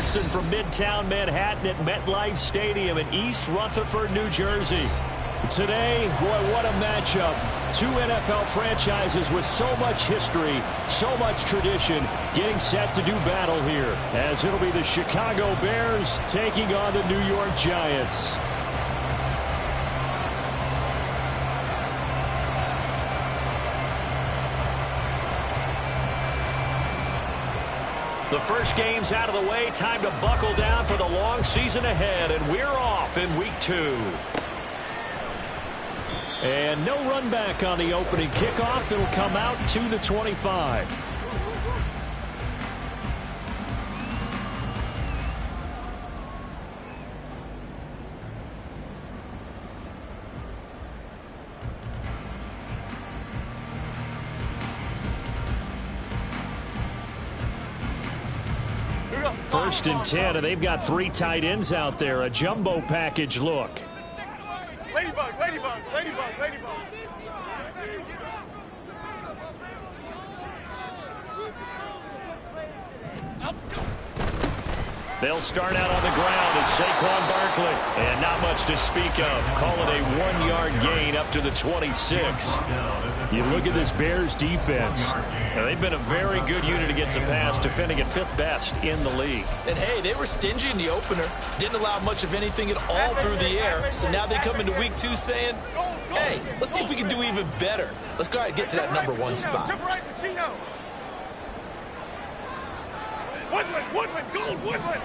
Johnson from Midtown Manhattan at MetLife Stadium in East Rutherford, New Jersey. Today, boy, what a matchup. Two NFL franchises with so much history, so much tradition, getting set to do battle here, as it'll be the Chicago Bears taking on the New York Giants. The first game's out of the way. Time to buckle down for the long season ahead, and we're off in week 2. And no run back on the opening kickoff. It'll come out to the 25. First and 10, and they've got 3 tight ends out there. A jumbo package look. Ladybug, ladybug, ladybug, ladybug. They'll start out on the ground. It's Saquon Barkley. And not much to speak of. Call it a 1-yard gain up to the 26. You look at this Bears defense. Now, they've been a very good unit against the pass, defending at 5th best in the league. And, hey, they were stingy in the opener. Didn't allow much of anything at all through the air. So now they come into week 2 saying, hey, let's see if we can do even better. Let's go ahead and get to that number 1 spot. Woodland, gold, Woodland.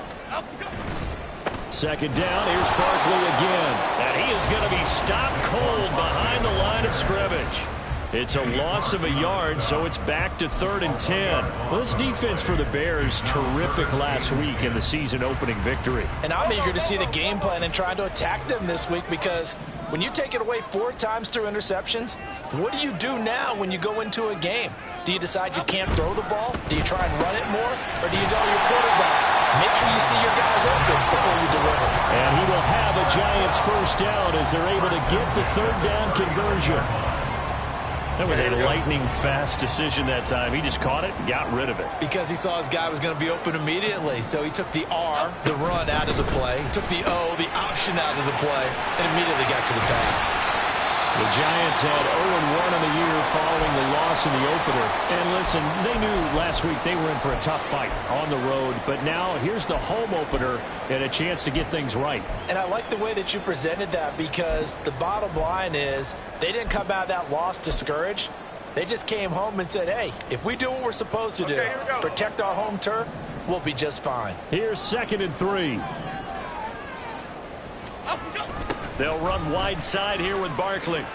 Second down, here's Barkley again. And he is going to be stopped cold behind the line of scrimmage. It's a loss of a yard, so it's back to 3rd and 10. Well, this defense for the Bears, terrific last week in the season-opening victory. And I'm eager to see the game plan and trying to attack them this week, because when you take it away 4 times through interceptions, what do you do now when you go into a game? Do you decide you can't throw the ball? Do you try and run it more? Or do you tell your quarterback, make sure you see your guys open before you deliver? And he will have a Giants first down as they're able to get the 3rd down conversion. That was a lightning-fast decision that time. He just caught it and got rid of it. Because he saw his guy was going to be open immediately. So he took the R, the run, out of the play. He took the O, the option, out of the play, and immediately got to the pass. The Giants had 0-1 on the year following the loss in the opener. And listen, they knew last week they were in for a tough fight on the road. But now here's the home opener and a chance to get things right. And I like the way that you presented that, because the bottom line is they didn't come out of that loss discouraged. They just came home and said, hey, if we do what we're supposed to do, protect our home turf, we'll be just fine. Here's 2nd and 3. They'll run wide side here with Barkley. And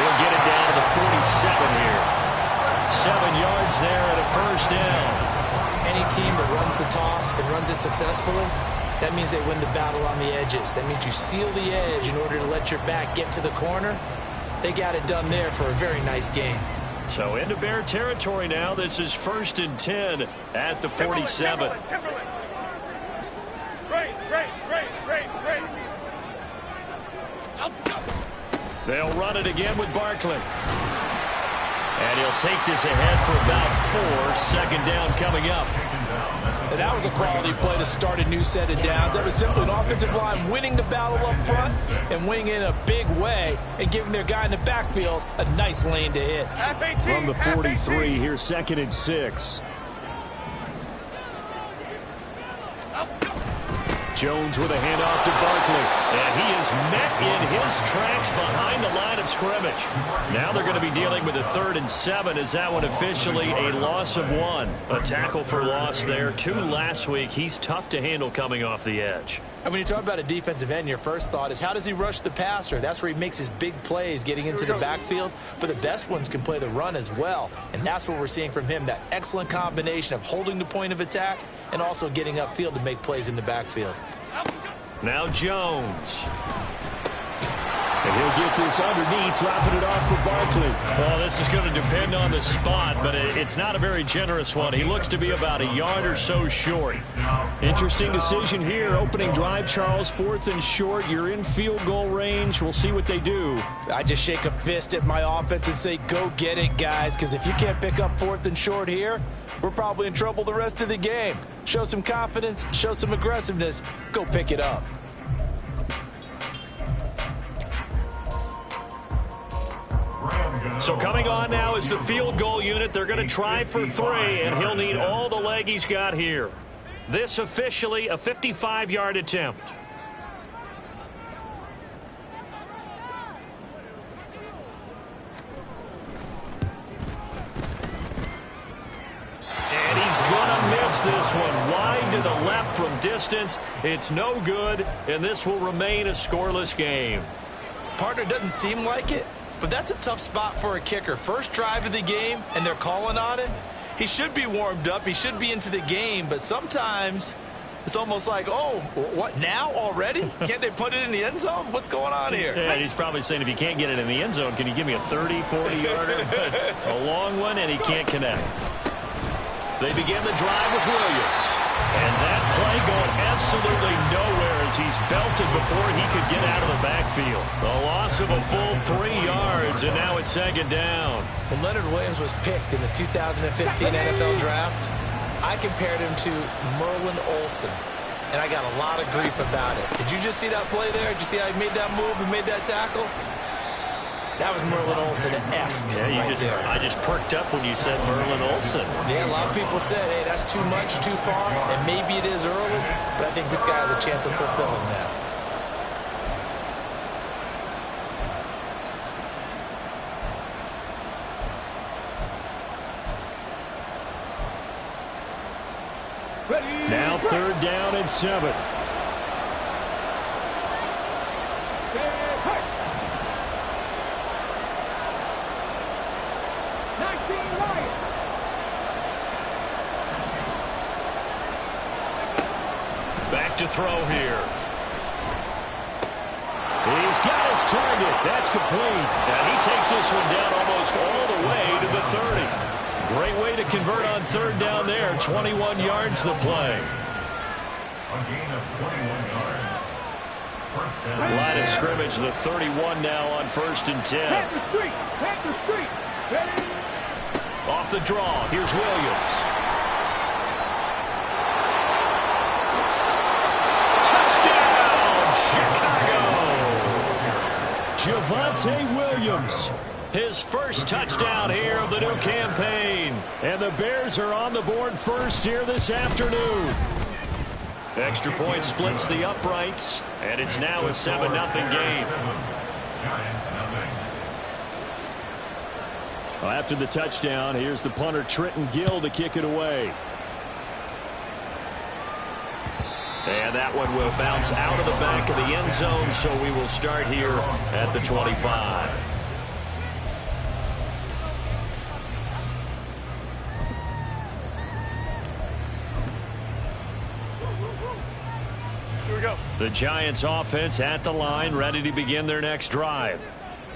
he'll get it down to the 47 here. 7 yards there and a first down. Any team that runs the toss and runs it successfully, that means they win the battle on the edges. That means you seal the edge in order to let your back get to the corner. They got it done there for a very nice game. So into Bear territory now. This is 1st and 10 at the 47. Timberland. Great. They'll run it again with Barkley. And he'll take this ahead for about 4. 2nd down coming up. And that was a quality play to start a new set of downs. That was simply an offensive line winning the battle up front and winning in a big way and giving their guy in the backfield a nice lane to hit. From the 43, here's 2nd and 6. Jones with a handoff to Barkley. And he is met in his tracks behind the line of scrimmage. Now they're going to be dealing with a 3rd and 7. Is that one officially a loss of 1? A tackle for loss there. 2 last week. He's tough to handle coming off the edge. And when you talk about a defensive end, your first thought is, how does he rush the passer? That's where he makes his big plays getting into the backfield. But the best ones can play the run as well. And that's what we're seeing from him, that excellent combination of holding the point of attack and also getting upfield to make plays in the backfield. Now Jones. And he'll get this underneath, dropping it off for Barkley. Well, this is going to depend on the spot, but it's not a very generous one. He looks to be about a yard or so short. Interesting decision here. Opening drive, Charles, 4th and short. You're in field goal range. We'll see what they do. I just shake a fist at my offense and say, go get it, guys, because if you can't pick up 4th and short here, we're probably in trouble the rest of the game. Show some confidence, show some aggressiveness, go pick it up. So coming on now is the field goal unit. They're going to try for 3, and he'll need all the leg he's got here. This officially a 55-yard attempt. And he's going to miss this one. Wide to the left from distance. It's no good, and this will remain a scoreless game. Partner, doesn't seem like it, but that's a tough spot for a kicker. First drive of the game, and they're calling on it. He should be warmed up. He should be into the game, but sometimes it's almost like, oh, what, now already? Can't they put it in the end zone? What's going on here? Yeah, he's probably saying, if you can't get it in the end zone, can you give me a 30, 40-yarder? A long one, and he can't connect. They begin the drive with Williams. And that play going absolutely nowhere as he's belted before he could get out of the backfield. A loss of a full 3 yards, and now it's 2nd down. When Leonard Williams was picked in the 2015 NFL Draft, I compared him to Merlin Olsen, and I got a lot of grief about it. Did you just see that play there? Did you see how he made that move and made that tackle? That was Merlin Olsen-esque. Yeah, I just perked up when you said Merlin Olsen. Yeah, a lot of people said, hey, that's too much, too far, and maybe it is early, but I think this guy has a chance of fulfilling that. Now 3rd down and 7. Back to throw here. He's got his target. That's complete. And he takes this one down almost all the way to the 30. Great way to convert on 3rd down there. 21 yards the play. A gain of 21 yards. First down. Line of scrimmage, the 31 now on 1st and 10. Off the draw, here's Williams. Touchdown, Chicago! Javonte Williams. His first touchdown here of the new campaign. And the Bears are on the board first here this afternoon. Extra point splits the uprights, and it's now a 7-0 game. Well, after the touchdown, here's the punter Trenton Gill to kick it away. And that one will bounce out of the back of the end zone, so we will start here at the 25. The Giants offense at the line, ready to begin their next drive.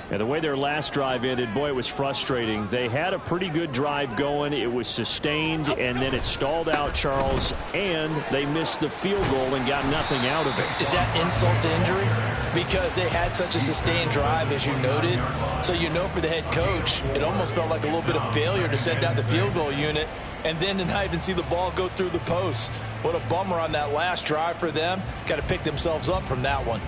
And the way their last drive ended, boy, it was frustrating. They had a pretty good drive going. It was sustained, and then it stalled out, Charles, and they missed the field goal and got nothing out of it. Is that insult to injury? Because they had such a sustained drive, as you noted. So you know for the head coach, it almost felt like a little bit of failure to send out the field goal unit and then to not even see the ball go through the post. What a bummer on that last drive for them. Got to pick themselves up from that one.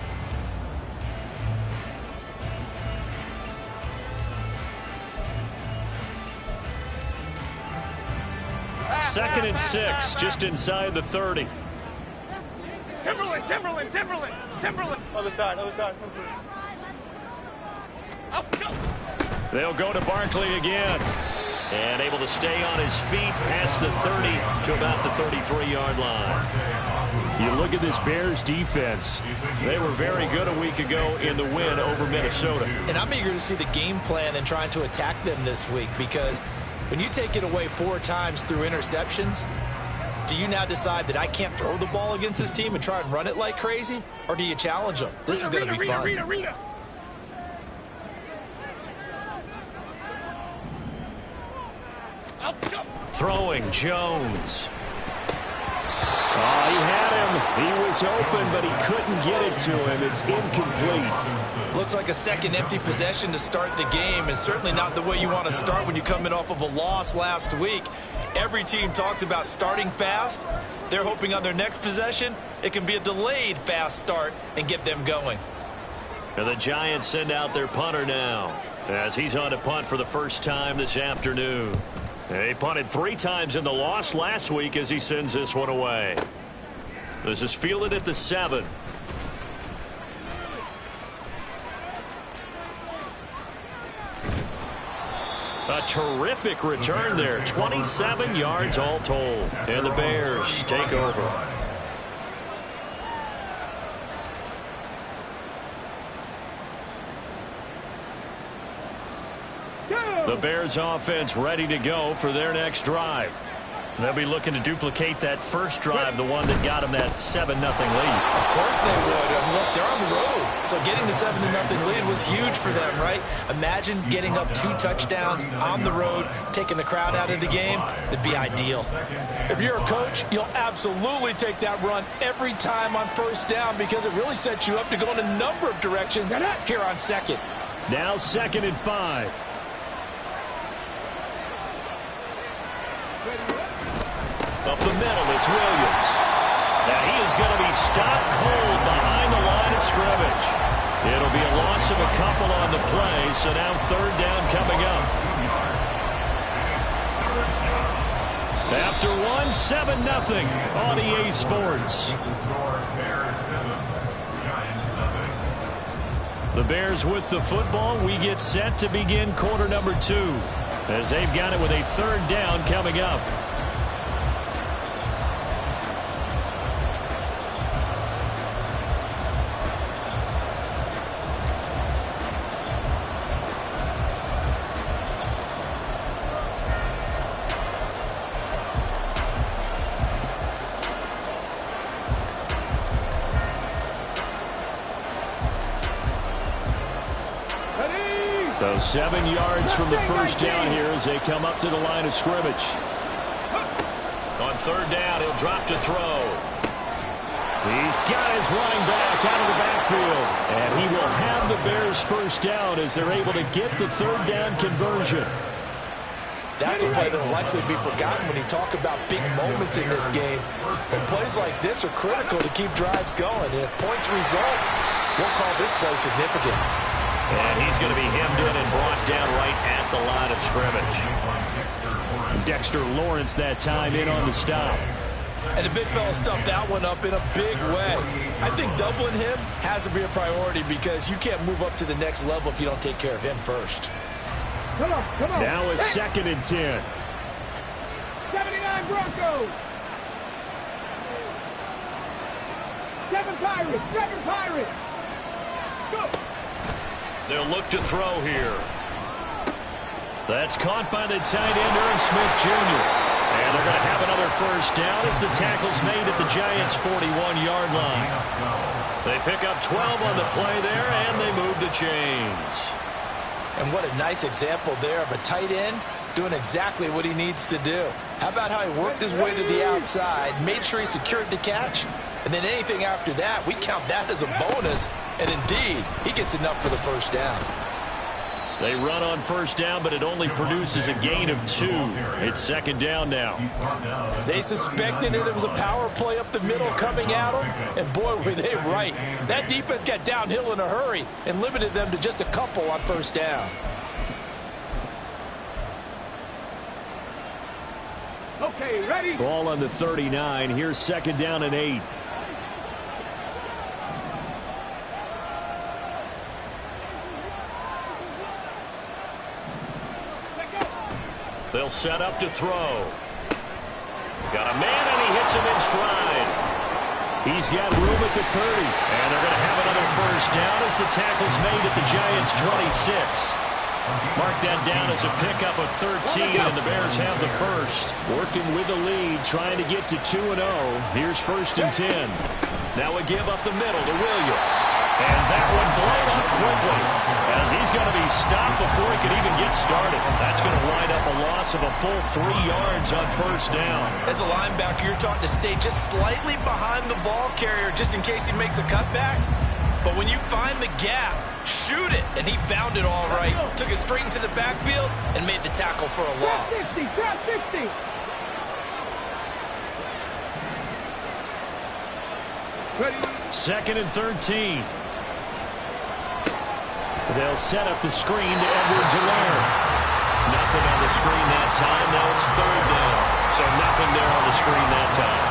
Second and 6, just inside the 30. Timberland. Other side. Oh, go. They'll go to Barkley again. And able to stay on his feet past the 30 to about the 33-yard line. You look at this Bears defense. They were very good a week ago in the win over Minnesota. And I'm eager to see the game plan and trying to attack them this week, because when you take it away 4 times through interceptions, do you now decide that I can't throw the ball against this team and try and run it like crazy? Or do you challenge them? This is going to be fun. Throwing Jones. Oh, he had him. He was open, but he couldn't get it to him. It's incomplete. Looks like a second empty possession to start the game, and certainly not the way you want to start when you're coming off of a loss last week. Every team talks about starting fast. They're hoping on their next possession, it can be a delayed fast start and get them going. And the Giants send out their punter now, as he's on to punt for the first time this afternoon. He punted 3 times in the loss last week as he sends this one away. This is fielded at the 7. A terrific return there. 27 yards all told. And the Bears take over. The Bears offense ready to go for their next drive. They'll be looking to duplicate that first drive, the one that got them that 7-0 lead. Of course they would. Look, they're on the road. So getting the 7-0 lead was huge for them, right? Imagine getting up 2 touchdowns on the road, taking the crowd out of the game. It'd be ideal. If you're a coach, you'll absolutely take that run every time on first down because it really sets you up to go in a number of directions here on second. Now 2nd and 5. Up the middle, it's Williams. Now he is going to be stopped cold behind the line of scrimmage. It'll be a loss of a couple on the play, so now 3rd down coming up. After 7-0 on EA Sports. The Bears with the football. We get set to begin quarter number 2 as they've got it with a 3rd down coming up. So 7 yards from the first down here as they come up to the line of scrimmage. On 3rd down, he'll drop to throw. He's got his running back out of the backfield. And he will have the Bears first down as they're able to get the 3rd down conversion. That's a play that will likely be forgotten when you talk about big moments in this game. But plays like this are critical to keep drives going. And if points result, we'll call this play significant. And he's going to be hemmed in and brought down right at the line of scrimmage. Dexter Lawrence that time in on the stop. And the big fella stuffed that one up in a big way. I think doubling him has to be a priority because you can't move up to the next level if you don't take care of him first. Come on. Now a 2nd and 10. 79 Broncos. 7 Pirates. Go. They'll look to throw here. That's caught by the tight end, Irv Smith Jr. And they're going to have another first down as the tackle's made at the Giants' 41-yard line. They pick up 12 on the play there, and they move the chains. And what a nice example there of a tight end doing exactly what he needs to do. How about how he worked his way to the outside, made sure he secured the catch, and then anything after that, we count that as a bonus. And indeed, he gets enough for the first down. They run on first down, but it only produces a gain of 2. It's 2nd down now. They suspected it was a power play up the middle coming at them, and boy, were they right. That defense got downhill in a hurry and limited them to just a couple on first down. Okay, ready? Ball on the 39. Here's 2nd down and 8. They'll set up to throw. Got a man, and he hits him in stride. He's got room at the 30. And they're going to have another first down as the tackle's made at the Giants' 26. Mark that down as a pickup of 13, and the Bears have the first. Working with the lead, trying to get to 2-0. Here's 1st and 10. Now a give up the middle to Williams. And that one blown up quickly, as he's going to be stopped before he can even get started. That's going to wind up a loss of a full 3 yards on first down. As a linebacker, you're taught to stay just slightly behind the ball carrier just in case he makes a cutback. But when you find the gap, shoot it. And he found it all right. Took it straight into the backfield and made the tackle for a loss. 50, drop 50. Ready. 2nd and 13. They'll set up the screen to Edwards-Helaire. Nothing on the screen that time. Now it's 3rd down. So nothing there on the screen that time.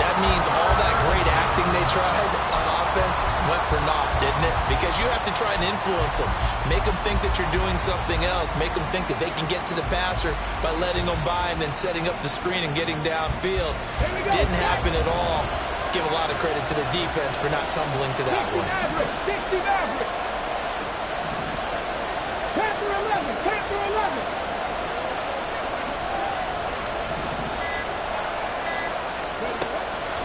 That means all that great acting they tried on offense went for naught, didn't it? Because you have to try and influence them. Make them think that you're doing something else. Make them think that they can get to the passer by letting them by and then setting up the screen and getting downfield. Didn't happen at all. Give a lot of credit to the defense for not tumbling to that one. Panther 11, Panther 11.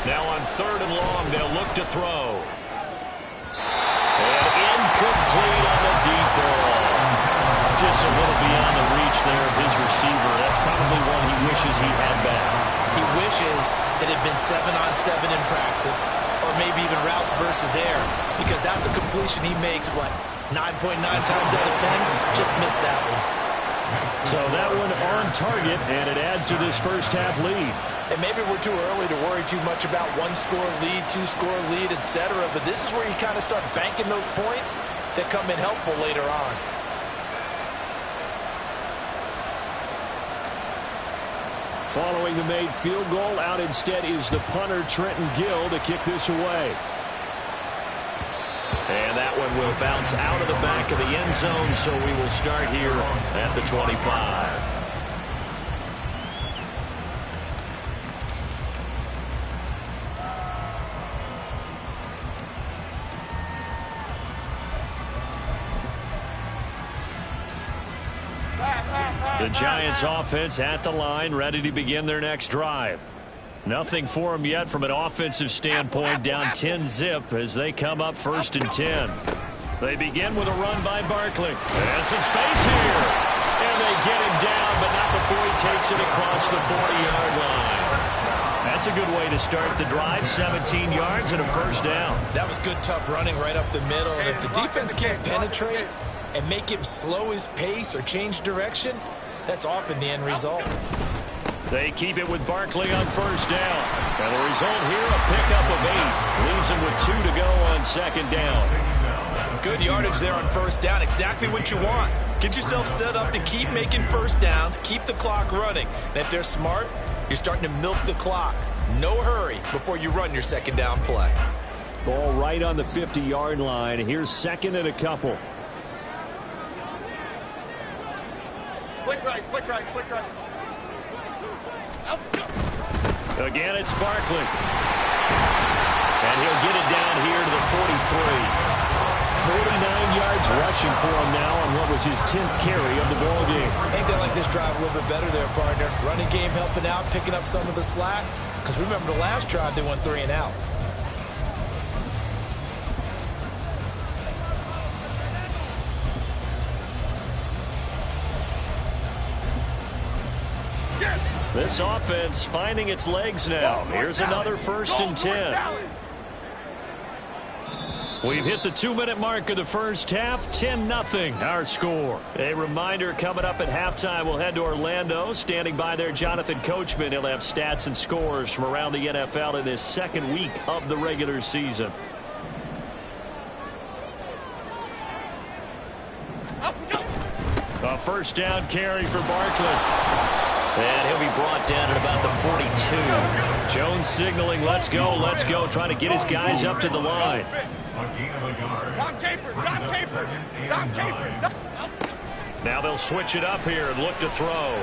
Now on 3rd and long, they'll look to throw. And incomplete on the deep ball. Just a little beyond the reach there of his receiver. That's probably one he wishes he had back. He wishes it had been 7-on-7 in practice, or maybe even routes versus air, because that's a completion he makes, what, 9.9 times out of 10? Just missed that one. So that one on target, and it adds to this first half lead. And maybe we're too early to worry too much about 1-score lead, 2-score lead, etc. But this is where you kind of start banking those points that come in helpful later on. Following the made field goal, out instead is the punter, Trenton Gill, to kick this away. And that one will bounce out of the back of the end zone, so we will start here at the 25. The Giants offense at the line, ready to begin their next drive. Nothing for them yet from an offensive standpoint, down 10-zip as they come up 1st and 10. They begin with a run by Barkley. And some space here. And they get him down, but not before he takes it across the 40-yard line. That's a good way to start the drive, 17 yards and a 1st down. That was good, tough running right up the middle. And if the defense can't penetrate and make him slow his pace or change direction, that's often the end result. They keep it with Barkley on 1st down. And the result here, a pickup of 8. Leaves him with 2 to go on 2nd down. Good yardage there on 1st down. Exactly what you want. Get yourself set up to keep making 1st downs, keep the clock running. And if they're smart, you're starting to milk the clock. No hurry before you run your 2nd down play. Ball right on the 50-yard line. Here's 2nd and a couple. Quick right, quick right, quick right. Again, it's Barkley. And he'll get it down here to the 43. 49 yards rushing for him now on what was his 10th carry of the ball game. I think they like this drive a little bit better there, partner. Running game helping out, picking up some of the slack. Because remember the last drive, they went 3 and out. This offense finding its legs now. Here's another 1st and 10. We've hit the 2-minute mark of the first half. 10-0 our score. A reminder, coming up at halftime, we'll head to Orlando. Standing by there, Jonathan Coachman. He'll have stats and scores from around the NFL in this 2nd week of the regular season. A 1st down carry for Barkley. And he'll be brought down at about the 42. Jones signaling, let's go, trying to get his guys up to the line. Dom Capers, Dom Capers, Dom Capers. Now they'll switch it up here and look to throw.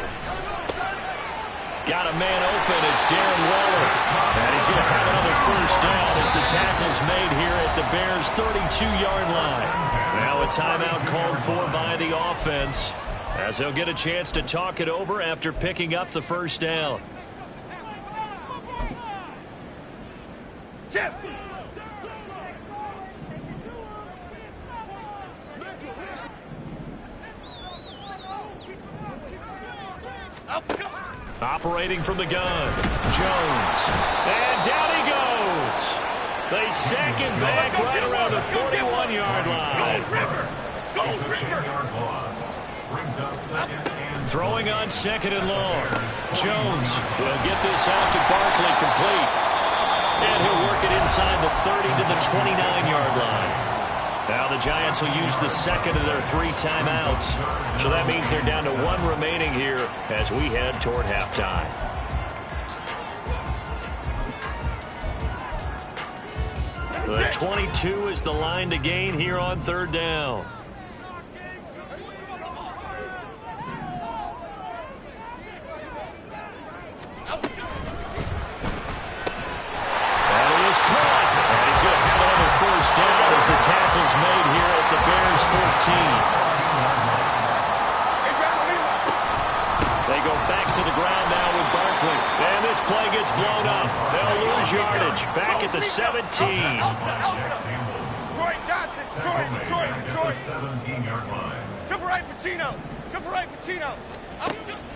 Got a man open, it's Darren Waller. And he's going to have another 1st down as the tackle's made here at the Bears' 32-yard line. Now a timeout called for by the offense, as they'll get a chance to talk it over after picking up the 1st down. Chip. Operating from the gun, Jones. And down he goes. They sack him back right around the 41-yard line. Go, River! Go, River! Throwing on 2nd and long. Jones will get this out to Barkley complete. And he'll work it inside the 30 to the 29-yard line. Now the Giants will use the second of their 3 timeouts. So that means they're down to 1 remaining here as we head toward halftime. The 22 is the line to gain here on 3rd down. Tackles made here at the Bears 14. They go back to the ground now with Barkley. And this play gets blown up. They'll lose yardage. Back at the 17. Troy Johnson. Troy. 17-yard line. Triple right, Pacino.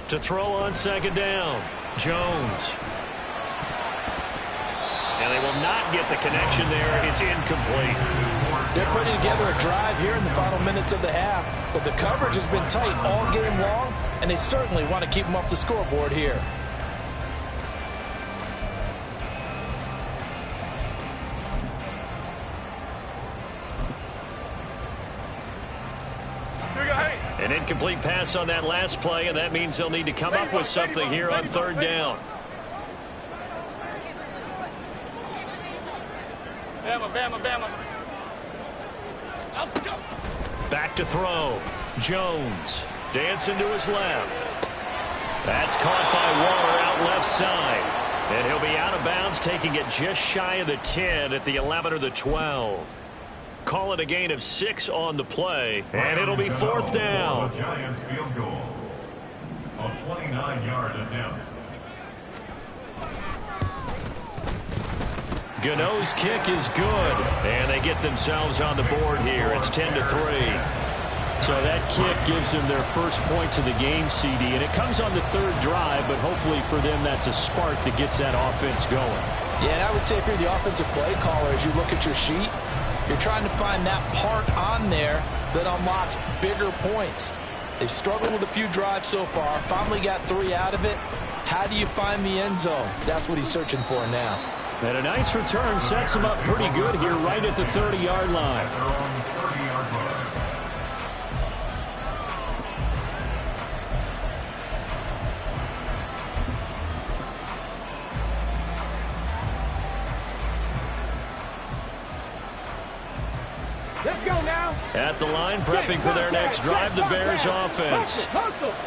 To throw on 2nd down. Jones. And they will not get the connection there. It's incomplete. They're putting together a drive here in the final minutes of the half, but the coverage has been tight all game long, and they certainly want to keep them off the scoreboard here. An incomplete pass on that last play, and that means they'll need to come up with something here on 3rd down. Bama. Back to throw. Jones dancing to his left. That's caught by Waller out left side. And he'll be out of bounds, taking it just shy of the 10 at the 11 or the 12. Call it a gain of 6 on the play, and it'll be 4th down. Giants field goal. A 29-yard attempt. Gano's kick is good, and they get themselves on the board here. It's 10-3. So that kick gives them their first points of the game, CD, and it comes on the 3rd drive, but hopefully for them that's a spark that gets that offense going. Yeah, and I would say if you're the offensive play caller, as you look at your sheet, you're trying to find that part on there that unlocks bigger points. They've struggled with a few drives so far, finally got 3 out of it. How do you find the end zone? That's what he's searching for now. And a nice return sets him up pretty good here right at the 30-yard line. Let's go now. At the line, prepping for their next drive, the Bears offense.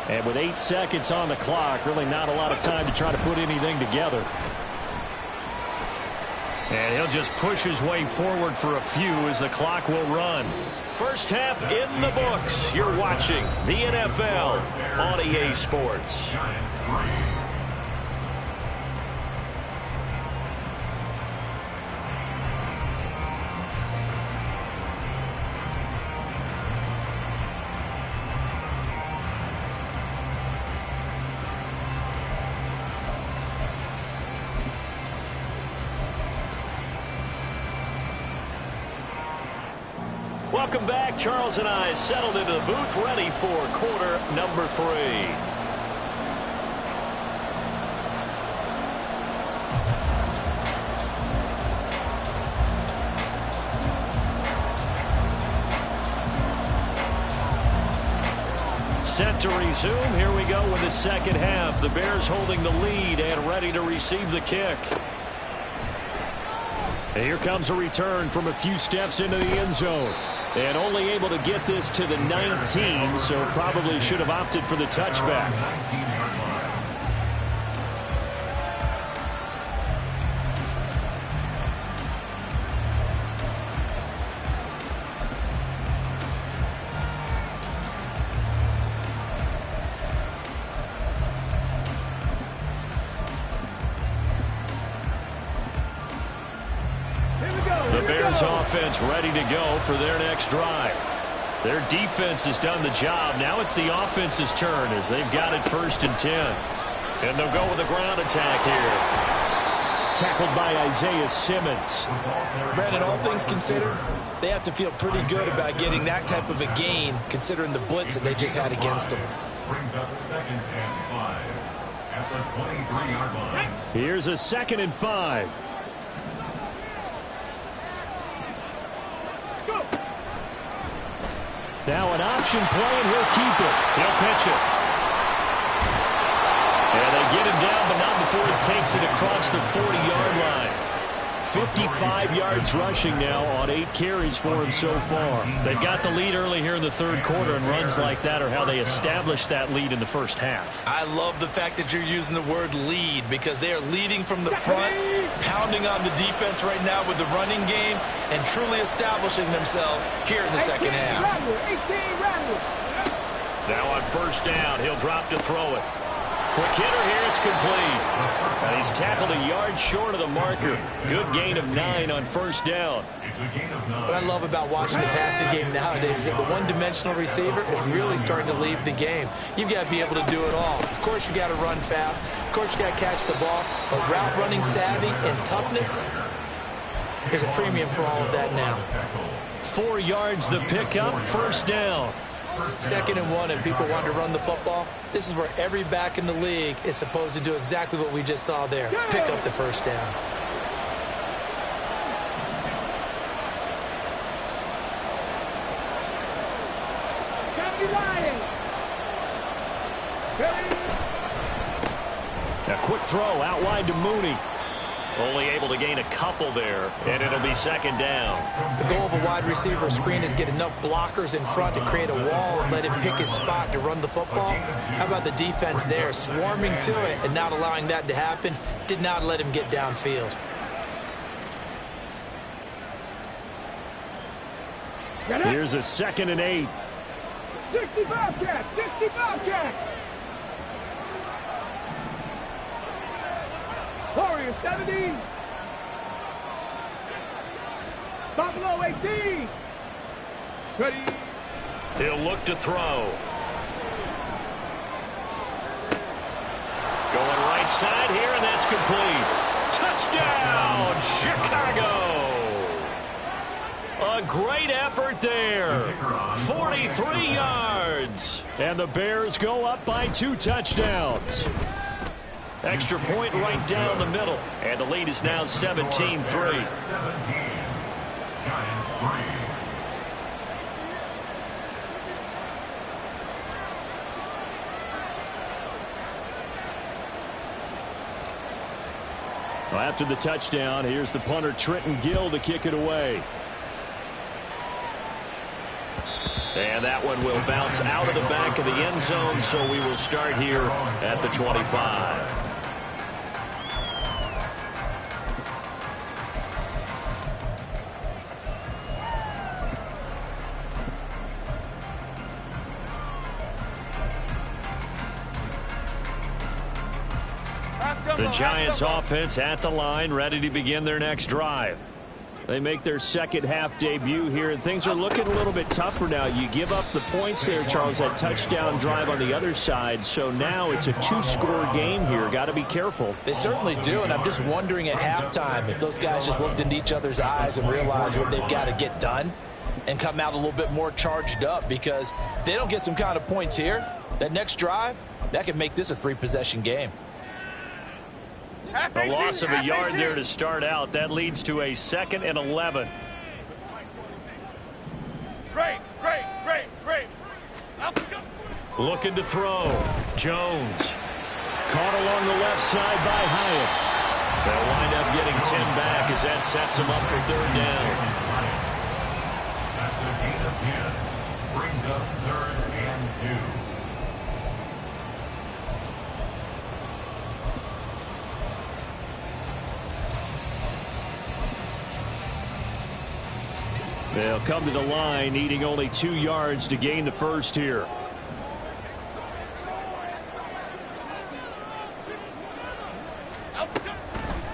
And with 8 seconds on the clock, really not a lot of time to try to put anything together. And he'll just push his way forward for a few as the clock will run. First half in the books. You're watching the NFL on EA Sports. Welcome back. Charles and I settled into the booth, ready for quarter number 3. Set to resume. Here we go with the second half. The Bears holding the lead and ready to receive the kick. And here comes a return from a few steps into the end zone. And only able to get this to the 19, so probably should have opted for the touchback. The Bears offense ready to go for their next drive. Their defense has done the job. Now it's the offense's turn as they've got it 1st and 10. And they'll go with the ground attack here. Tackled by Isaiah Simmons. Brandon, all things considered, they have to feel pretty good about getting that type of a gain, considering the blitz that they just had against them. Brings up 2nd and 5 at the 23-yard line. Here's a 2nd and 5. Let's go. Now an option play, and he'll keep it. He'll pitch it. And they get him down, but not before he takes it across the 40-yard line. 55 yards rushing now on 8 carries for him so far. They've got the lead early here in the third quarter, and runs like that are how they established that lead in the first half. I love the fact that you're using the word lead, because they are leading from the front, pounding on the defense right now with the running game, and truly establishing themselves here in the second half. 18 Rattlers. Now on first down, he'll drop to throw it. Quick hitter here, it's complete. And he's tackled a yard short of the marker. Good gain of 9 on first down. It's a gain of 9. What I love about watching the passing game nowadays is that the one-dimensional receiver is really starting to leave the game. You've got to be able to do it all. Of course, you got to run fast. Of course, you got to catch the ball. But route running savvy and toughness is a premium for all of that now. 4 yards the pickup, first down. 2nd and 1, and people want to run the football. This is where every back in the league is supposed to do exactly what we just saw there. Pick up the first down. A quick throw out wide to Mooney. Only able to gain a couple there, and it'll be 2nd down. The goal of a wide receiver screen is get enough blockers in front to create a wall and let him pick his spot to run the football. How about the defense there, swarming to it and not allowing that to happen? Did not let him get downfield. Here's a 2nd and 8. 60 Bobcat, 60 Bobcat. Warrior 70. Buffalo 18. Ready. He'll look to throw. Going right side here, and that's complete. Touchdown, Chicago. A great effort there. 43 yards. And the Bears go up by 2 touchdowns. Extra point right down the middle. And the lead is now 17-3. 17. Giants 3. Well, after the touchdown, here's the punter Trenton Gill to kick it away. And that one will bounce out of the back of the end zone, so we will start here at the 25. The Giants offense at the line, ready to begin their next drive. They make their second half debut here, and things are looking a little bit tougher now. You give up the points there, Charles, that touchdown drive on the other side. So now it's a 2-score game here. Got to be careful. They certainly do, and I'm just wondering at halftime if those guys just looked into each other's eyes and realized what they've got to get done and come out a little bit more charged up, because if they don't get some kind of points here, that next drive, that could make this a 3-possession game. A loss of a yard there to start out. That leads to a 2nd and 11. Great. Looking to throw. Jones. Caught along the left side by Hyatt. They'll wind up getting 10 back as that sets them up for 3rd down. That's a gain of 10. Brings up 3rd and 2. They'll come to the line, needing only 2 yards to gain the first here.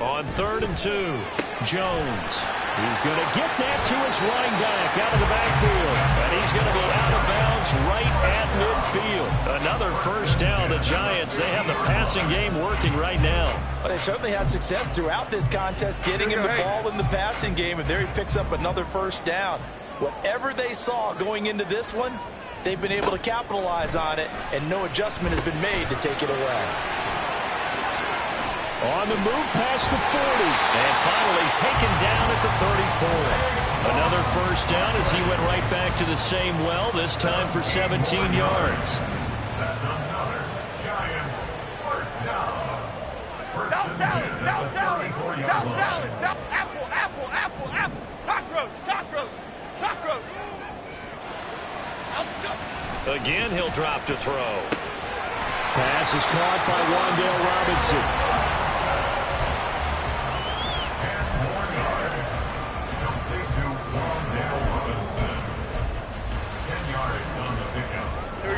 On 3rd and 2, Jones. He's going to get that to his running back out of the backfield. And he's going to be out of bounds right at midfield. Another first down. The Giants, they have the passing game working right now. Well, they certainly had success throughout this contest getting him the ball in the passing game, and there he picks up another first down. Whatever they saw going into this one, they've been able to capitalize on it, and no adjustment has been made to take it away. On the move past the 40, and finally taken down at the 34. Another first down as he went right back to the same well, this time for 17 yards. That's another Giants first down. South salad, South salad, South salad, South apple, apple, apple, apple, cockroach, cockroach, cockroach. Again, he'll drop to throw. Pass is caught by Wan'Dale Robinson.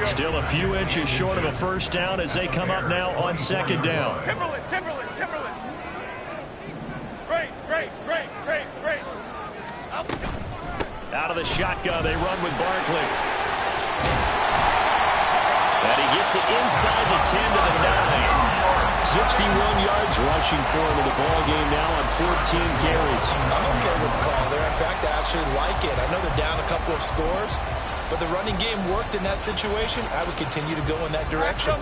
Still a few inches short of a first down as they come up now on second down. Timberland, Timberland, Timberland. Great, great, great, great, great. Out of the shotgun, they run with Barkley. And he gets it inside the 10 to the 9. 61 yards rushing for him in the ball game now on 14 carries. I'm okay with the call there. In fact, I actually like it. I know they're down a couple of scores, but the running game worked in that situation. I would continue to go in that direction.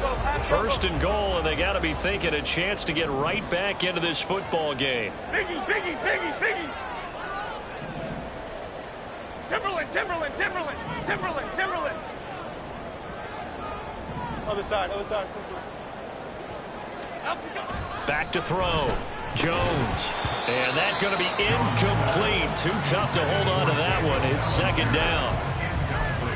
First and goal, and they got to be thinking a chance to get right back into this football game. Biggie, Biggie, Biggie, Biggie. Timberland, Timberland, Timberland, Timberland, Timberland. Other side, other side. Back to throw. Jones. And that's going to be incomplete. Too tough to hold on to that one. It's second down.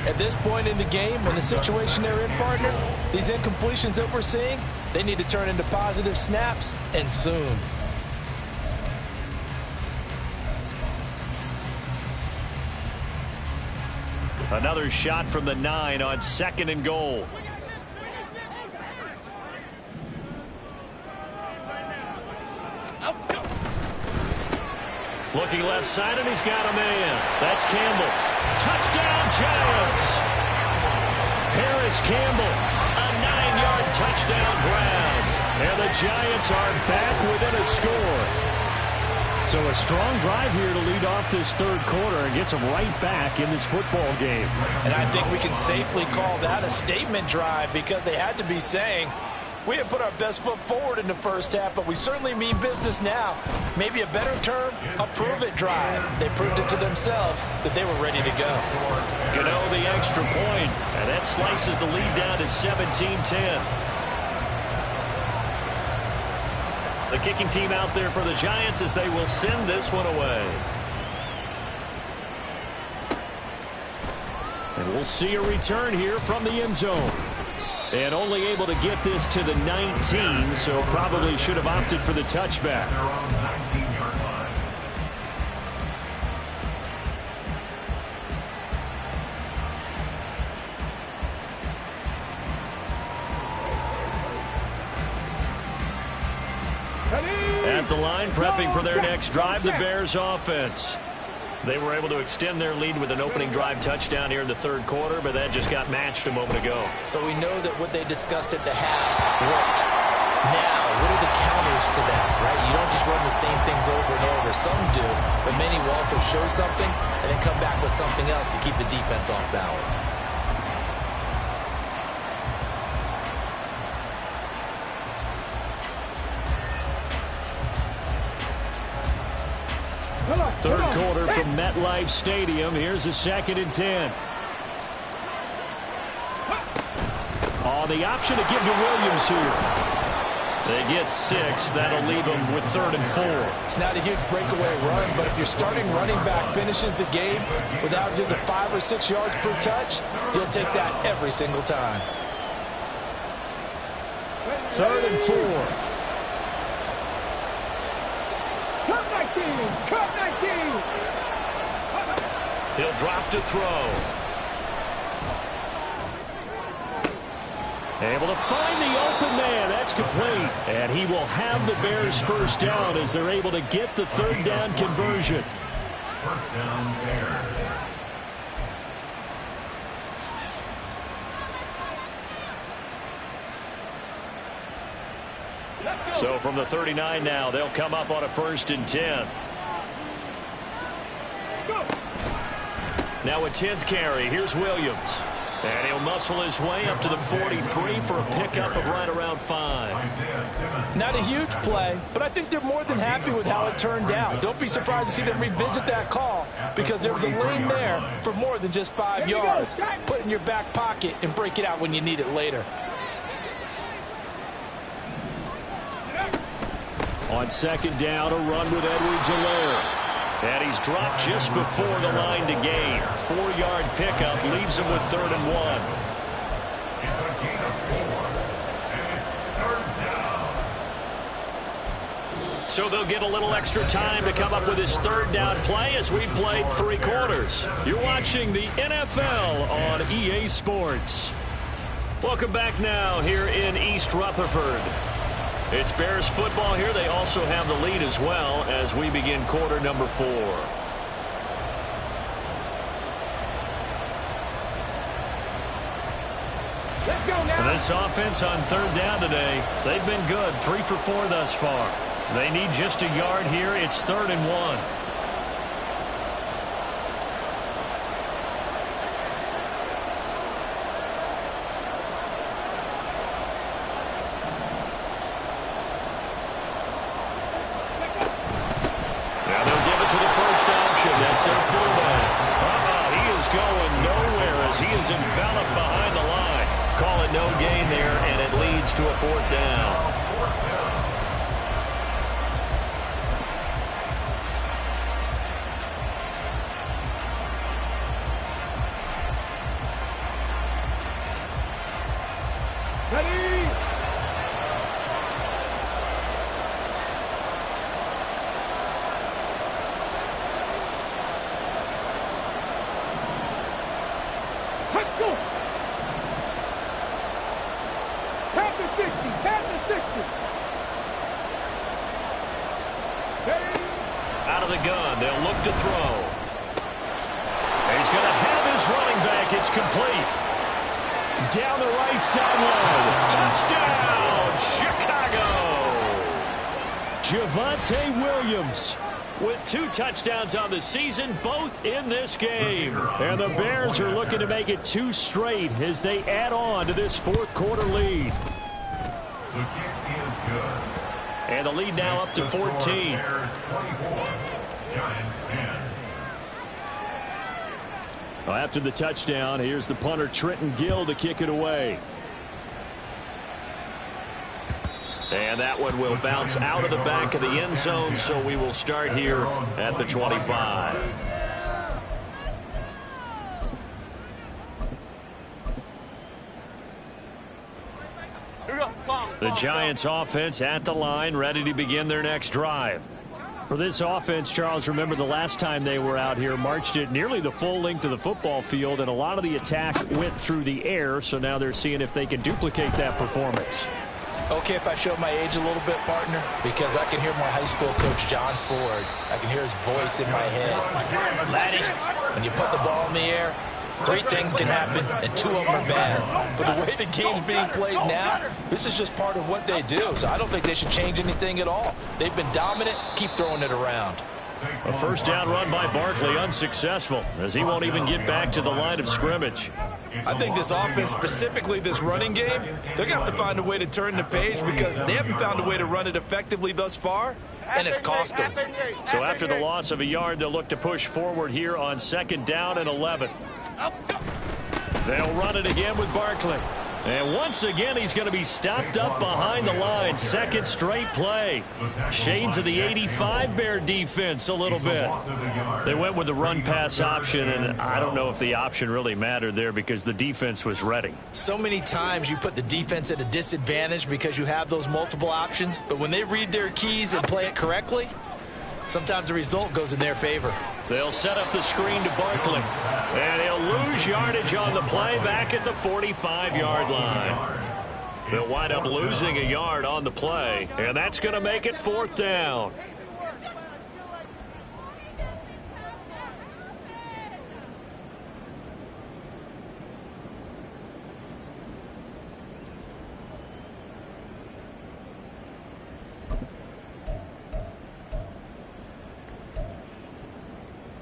At this point in the game, in the situation they're in, partner, these incompletions that we're seeing, they need to turn into positive snaps, and soon. Another shot from the 9 on second and goal. Looking left side, and he's got a man. That's Campbell. Touchdown, Giants! Paris Campbell, a 9-yard touchdown grab. And the Giants are back within a score. So a strong drive here to lead off this third quarter and gets them right back in this football game. And I think we can safely call that a statement drive because they had to be saying, we have put our best foot forward in the first half, but we certainly mean business now. Maybe a better term, a prove-it drive. They proved it to themselves that they were ready to go. Gano the extra point, and that slices the lead down to 17-10. The kicking team out there for the Giants as they will send this one away. And we'll see a return here from the end zone. And only able to get this to the 19, so probably should have opted for the touchback. At the line, prepping for their next drive, the Bears offense. They were able to extend their lead with an opening drive touchdown here in the third quarter, but that just got matched a moment ago. So we know that what they discussed at the half worked. Now, what are the counters to that, right? You don't just run the same things over and over. Some do, but many will also show something and then come back with something else to keep the defense off balance. Third quarter from MetLife Stadium. Here's a 2nd and 10. Oh, the option to give to Williams here. They get 6. That'll leave them with 3rd and 4. It's not a huge breakaway run, but if your starting running back finishes the game without just 5 or 6 yards per touch, you'll take that every single time. 3rd and 4. Cut 19! He'll drop to throw. Able to find the open man. That's complete. And he will have the Bears first down as they're able to get the 3rd down conversion. First down, Bears. So from the 39 now, they'll come up on a 1st and 10. Now a 10th carry. Here's Williams. And he'll muscle his way up to the 43 for a pickup of right around 5. Not a huge play, but I think they're more than happy with how it turned out. Don't be surprised to see them revisit that call because there was a lane there for more than just 5 yards. Put it in your back pocket and break it out when you need it later. On 2nd down, a run with Edwards-Helaire. And he's dropped just before the line to gain. 4-yard pickup leaves him with 3rd and 1. It's a gain of 4, and it's 3rd down. So they'll get a little extra time to come up with his 3rd down play as we played 3 quarters. You're watching the NFL on EA Sports. Welcome back now here in East Rutherford. It's Bears football here. They also have the lead as well as we begin quarter number 4. Let's go now. And this offense on 3rd down today, they've been good. 3 for 4 thus far. They need just a yard here. It's 3rd and 1. That's their fullback. He is going nowhere as he is enveloped behind the line. Call it no gain there, and it leads to a 4th down. Ready? Let's go. Tap the 60. Tap the 60. Ready? Out of the gun, they'll look to throw. He's going to have his running back. It's complete. Down the right sideline. Touchdown, Chicago. Javonte Williams with 2 touchdowns on the season, both in this game. And the Bears are looking to make it 2 straight as they add on to this 4th quarter lead. The kick is good. And the lead now up to 14. Bears 24, Giants 10. Well, after the touchdown, here's the punter Trenton Gill to kick it away. And that one will bounce out of the back of the end zone, so we will start here at the 25. The Giants offense at the line, ready to begin their next drive. For this offense, Charles, remember the last time they were out here, marched it nearly the full length of the football field, and a lot of the attack went through the air, so now they're seeing if they can duplicate that performance. Okay, if I show my age a little bit, partner, because I can hear my high school coach, John Ford. I can hear his voice in my head. Laddie, when you put the ball in the air, 3 things can happen, and 2 of them are bad. But the way the game's being played now, this is just part of what they do. So I don't think they should change anything at all. They've been dominant. Keep throwing it around. A 1st down run by Barkley, unsuccessful, as he won't even get back to the line of scrimmage. I think this offense, specifically this running game, they're going to have to find a way to turn the page because they haven't found a way to run it effectively thus far, and it's cost them. So after the loss of a yard, they'll look to push forward here on 2nd down and 11. They'll run it again with Barkley. And once again, he's going to be stopped up behind the line. 2nd straight play. Shades of the 85 Bear defense a little bit. They went with the run-pass option, and I don't know if the option really mattered there because the defense was ready. So many times you put the defense at a disadvantage because you have those multiple options, but when they read their keys and play it correctly, sometimes the result goes in their favor. They'll set up the screen to Barkley. And he'll lose yardage on the play back at the 45-yard line. They'll wind up losing a yard on the play, and that's going to make it 4th down.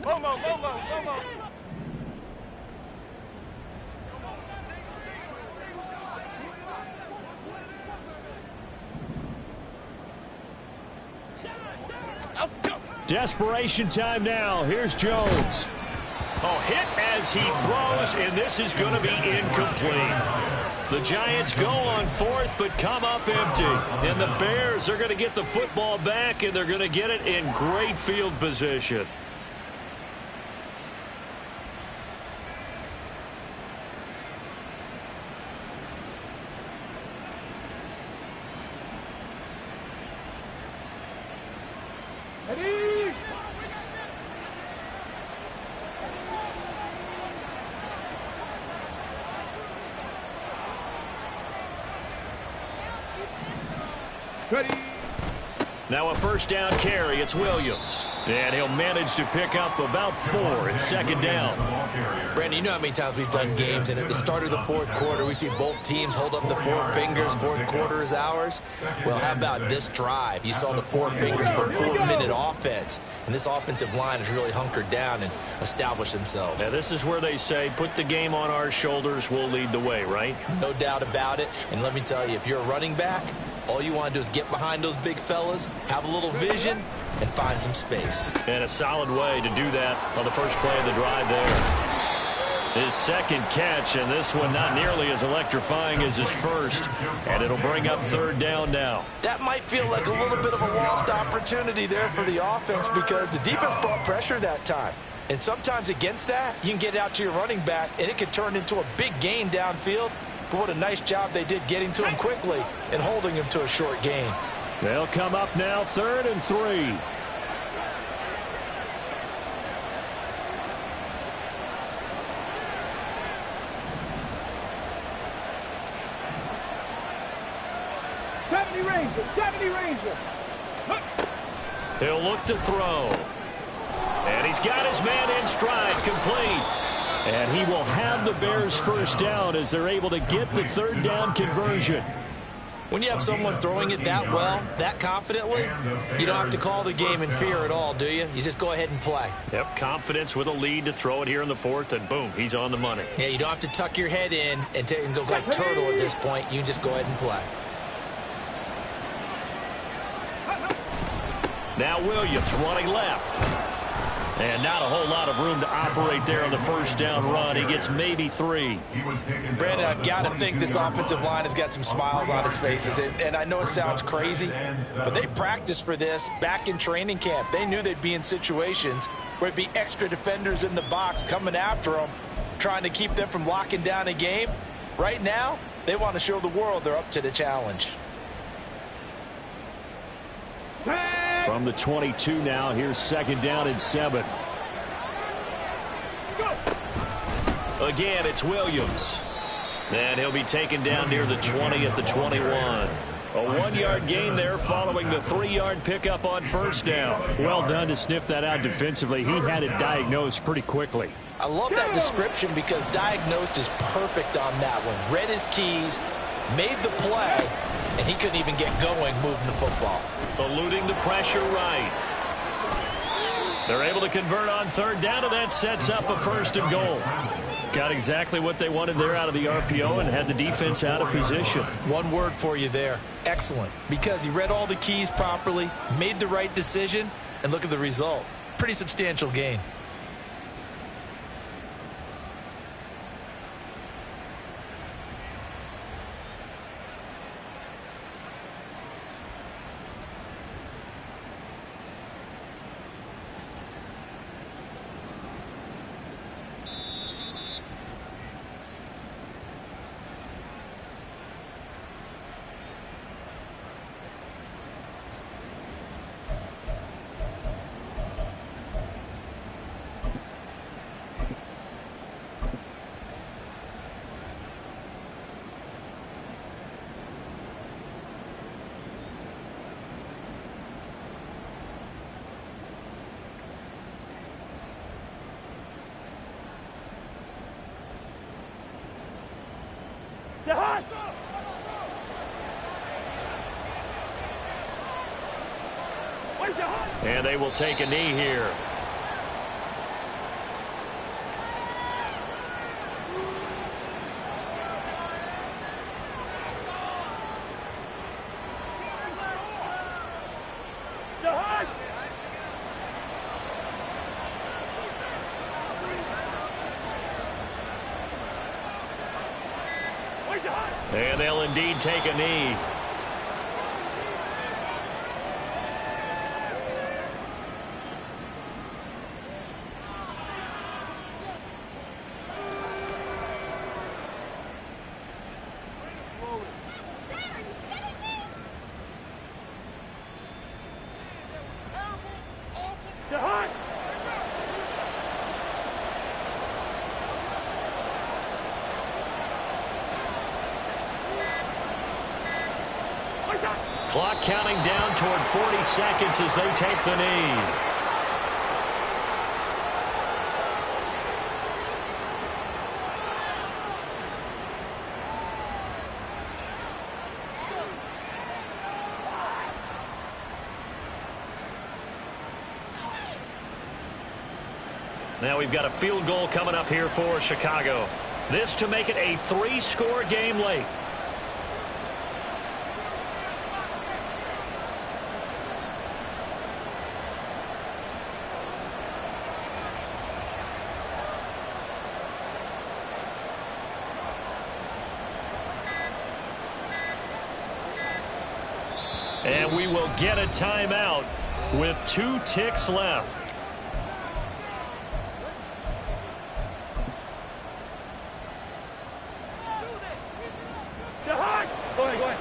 Low, low. Desperation time now. Here's Jones. Oh, hit as he throws, and this is going to be incomplete. The Giants go on fourth, but come up empty. And the Bears are going to get the football back, and they're going to get it in great field position. Ready? Ready? Now a first down carry. It's Williams. And he'll manage to pick up about 4 in second down. Brandon, you know how many times we've done games, and at the start of the fourth quarter, we see both teams hold up the 4 fingers. Fourth quarter is ours. Well, how about this drive? You saw the 4 fingers for a 4-minute offense, and this offensive line has really hunkered down and established themselves. Now, this is where they say, put the game on our shoulders, we'll lead the way, right? No doubt about it. And let me tell you, if you're a running back, all you want to do is get behind those big fellas, have a little vision, and find some space. And a solid way to do that on the first play of the drive there. His second catch, and this one not nearly as electrifying as his first. And it'll bring up third down now. That might feel like a little bit of a lost opportunity there for the offense because the defense brought pressure that time. And sometimes against that, you can get out to your running back, and it could turn into a big gain downfield. But what a nice job they did getting to him quickly and holding him to a short gain. They'll come up now, 3rd and 3. '70 Ranger. He'll look to throw. And he's got his man in stride, complete. And he will have the Bears first down as they're able to get the third down conversion. When you have someone throwing it that well, that confidently, you don't have to call the game in fear at all, do you? You just go ahead and play. Yep, confidence with a lead to throw it here in the 4th, and boom, he's on the money. Yeah, you don't have to tuck your head in and go like turtle at this point. You just go ahead and play. Now Williams running left. And not a whole lot of room to operate there on the first down run. He gets maybe 3. Brandon, I've got to think this offensive line has got some smiles on its faces. And I know it sounds crazy, but they practiced for this back in training camp. They knew they'd be in situations where it'd be extra defenders in the box coming after them, trying to keep them from locking down a game. Right now, they want to show the world they're up to the challenge. From the 22 now, here's 2nd down and 7. Again, it's Williams. And he'll be taken down near the 20 at the 21. A 1-yard gain there following the 3-yard pickup on first down. Well done to sniff that out defensively. He had it diagnosed pretty quickly. I love that description because diagnosed is perfect on that one. Read his keys, made the play, and he couldn't even get going moving the football. Eluding the pressure right. They're able to convert on third down, and that sets up a 1st and goal. Got exactly what they wanted there out of the RPO and had the defense out of position. One word for you there. Excellent. Because he read all the keys properly, made the right decision, and look at the result. Pretty substantial gain. And they will take a knee here. And they'll indeed take a knee. Clock counting down toward 40 seconds as they take the knee. Now we've got a field goal coming up here for Chicago. This to make it a 3-score game late. And we will get a timeout with 2 ticks left. Go ahead, go ahead.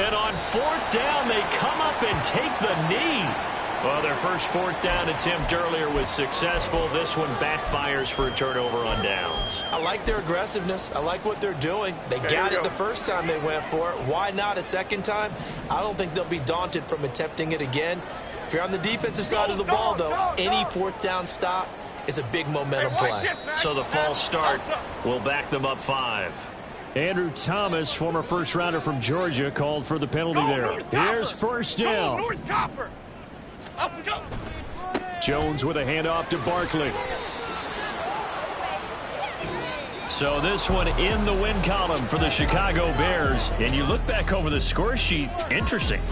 And on 4th down, they come up and take the knee. Well, their first 4th down attempt earlier was successful. This one backfires for a turnover on downs. I like their aggressiveness. I like what they're doing. They got it the first time they went for it. Why not a second time? I don't think they'll be daunted from attempting it again. If you're on the defensive side of the ball, though, any 4th down stop is a big momentum play. So the false start will back them up 5. Andrew Thomas, former first-rounder from Georgia, called for the penalty there. Here's first down. North Copper. Up we go. Jones with a handoff to Barkley. So this one in the win column for the Chicago Bears. And you look back over the score sheet, interesting.